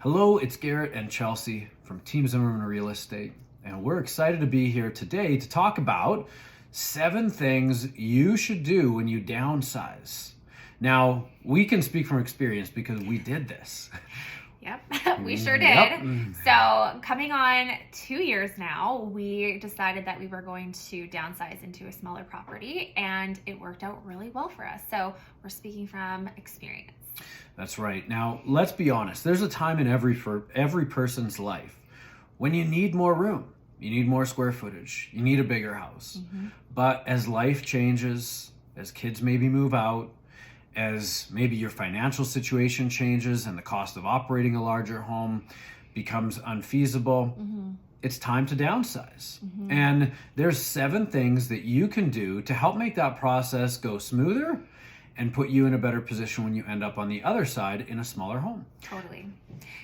Hello, it's Garrett and Chelsea from Team Zimmerman Real Estate, and we're excited to be here today to talk about 7 things you should do when you downsize. Now, we can speak from experience because we did this. Yep, we sure did. Yep. So coming on 2 years now, we decided that we were going to downsize into a smaller property, and it worked out really well for us. So we're speaking from experience. That's right. Now, let's be honest. There's a time in for every person's life when you need more room, you need more square footage, you need a bigger house. But as life changes, as kids maybe move out, as maybe your financial situation changes and the cost of operating a larger home becomes unfeasible, it's time to downsize. And there's 7 things that you can do to help make that process go smoother and put you in a better position when you end up on the other side in a smaller home. Totally.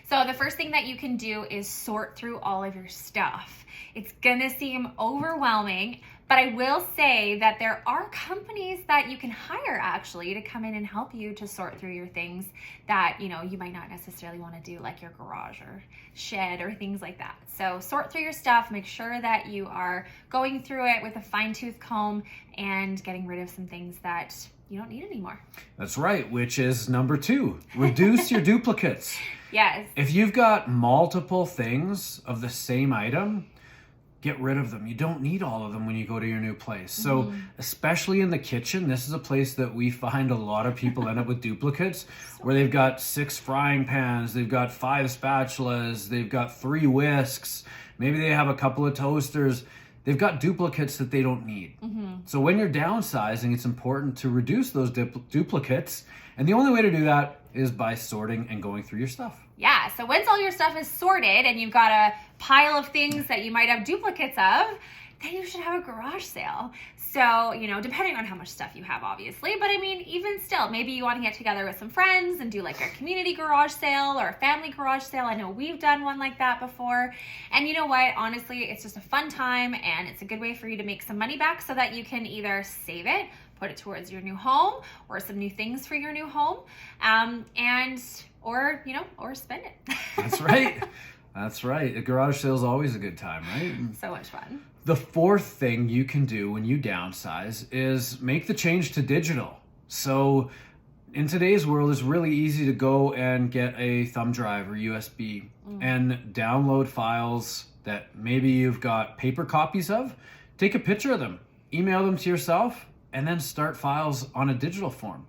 So the first thing that you can do is sort through all of your stuff. It's gonna seem overwhelming, but I will say that there are companies that you can hire actually to come in and help you to sort through your things that, you might not necessarily want to do, like your garage or shed or things like that. So sort through your stuff, make sure that you are going through it with a fine-tooth comb and getting rid of some things that you don't need anymore. That's right, which is number 2. Reduce your duplicates. Yes. If you've got multiple things of the same item, get rid of them. You don't need all of them when you go to your new place. So especially in the kitchen, this is a place that we find a lot of people end up with duplicates where they've got 6 frying pans, they've got 5 spatulas, they've got 3 whisks, maybe they have a couple of toasters. They've got duplicates that they don't need. So when you're downsizing, it's important to reduce those duplicates. And the only way to do that is by sorting and going through your stuff. Yeah, so once all your stuff is sorted and you've got a pile of things that you might have duplicates of, then you should have a garage sale. So, depending on how much stuff you have, obviously, but I mean, even still, maybe you want to get together with some friends and do like a community garage sale or a family garage sale. I know we've done one like that before. And you know what? Honestly, it's just a fun time and it's a good way for you to make some money back so that you can either save it, put it towards your new home or some new things for your new home, or spend it. That's right. That's right. A garage sale is always a good time, right? So much fun. The 4th thing you can do when you downsize is make the change to digital. So in today's world, it's really easy to go and get a thumb drive or USB and download files that maybe you've got paper copies of. Take a picture of them, email them to yourself, and then start files on a digital form.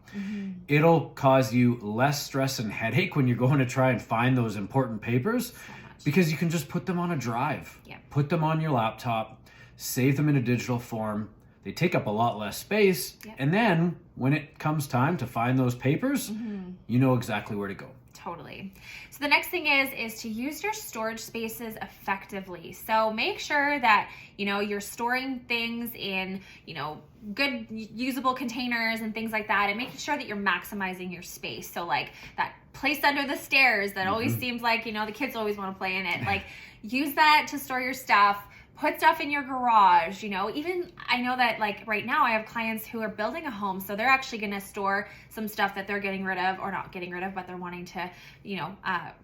It'll cause you less stress and headache when you're going to try and find those important papers because you can just put them on a drive, put them on your laptop, save them in a digital form. They take up a lot less space. And then when it comes time to find those papers, you know exactly where to go. Totally. So the next thing is to use your storage spaces effectively. So make sure that, you're storing things in, good usable containers and things like that, and making sure that you're maximizing your space. So like that place under the stairs that always seems like, the kids always want to play in it. Like use that to store your stuff. Put stuff in your garage, even I know that like right now I have clients who are building a home. So they're actually going to store some stuff that they're getting rid of or not getting rid of, but they're wanting to,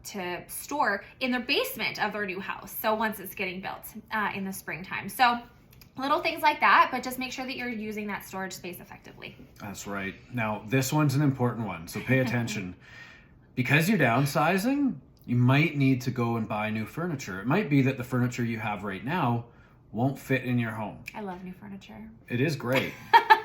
to store in their basement of their new house. So once it's getting built in the springtime. So little things like that, but just make sure that you're using that storage space effectively. That's right. Now, this one's an important one. So pay attention. Because you're downsizing, you might need to go and buy new furniture. It might be that the furniture you have right now won't fit in your home. I love new furniture. It is great.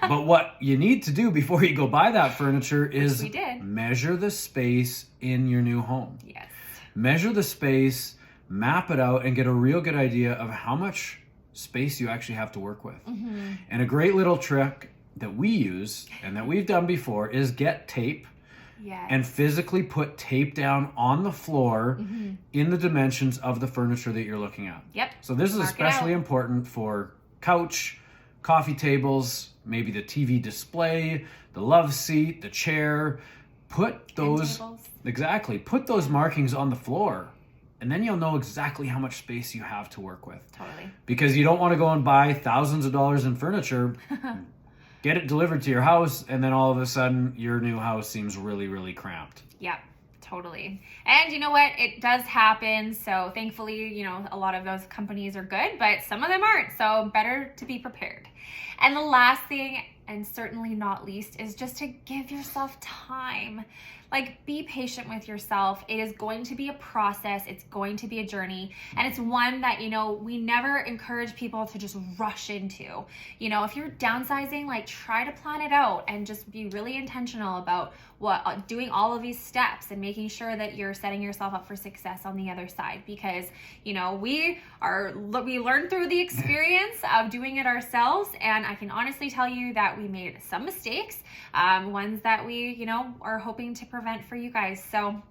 But what you need to do before you go buy that furniture is measure the space in your new home. Yes. Measure the space, map it out, and get a real good idea of how much space you actually have to work with. And a great little trick that we use and that we've done before is get tape. And physically put tape down on the floor in the dimensions of the furniture that you're looking at. So this is especially important for couch, coffee tables, maybe the TV display, the love seat, the chair. Put those markings on the floor, and then you'll know exactly how much space you have to work with. Totally. Because you don't want to go and buy thousands of dollars in furniture get it delivered to your house, and then all of a sudden your new house seems really, really cramped. Yeah, Totally. And you know what? It does happen. So thankfully, you know, a lot of those companies are good, but some of them aren't. So better to be prepared. And the last thing, and certainly not least, is just to give yourself time. Like, be patient with yourself. It is going to be a process. It's going to be a journey. And it's one that, you know, we never encourage people to just rush into. You know, if you're downsizing, like, try to plan it out and just be really intentional about doing all of these steps and making sure that you're setting yourself up for success on the other side. Because, you know, we learn through the experience of doing it ourselves. And I can honestly tell you that we made some mistakes, ones that we, you know, are hoping to prevent for you guys. So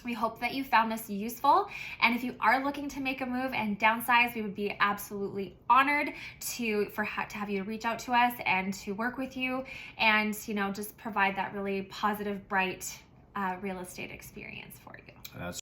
we hope that you found this useful. And if you are looking to make a move and downsize, we would be absolutely honored to have you reach out to us and to work with you and, you know, just provide that really positive, bright real estate experience for you. That's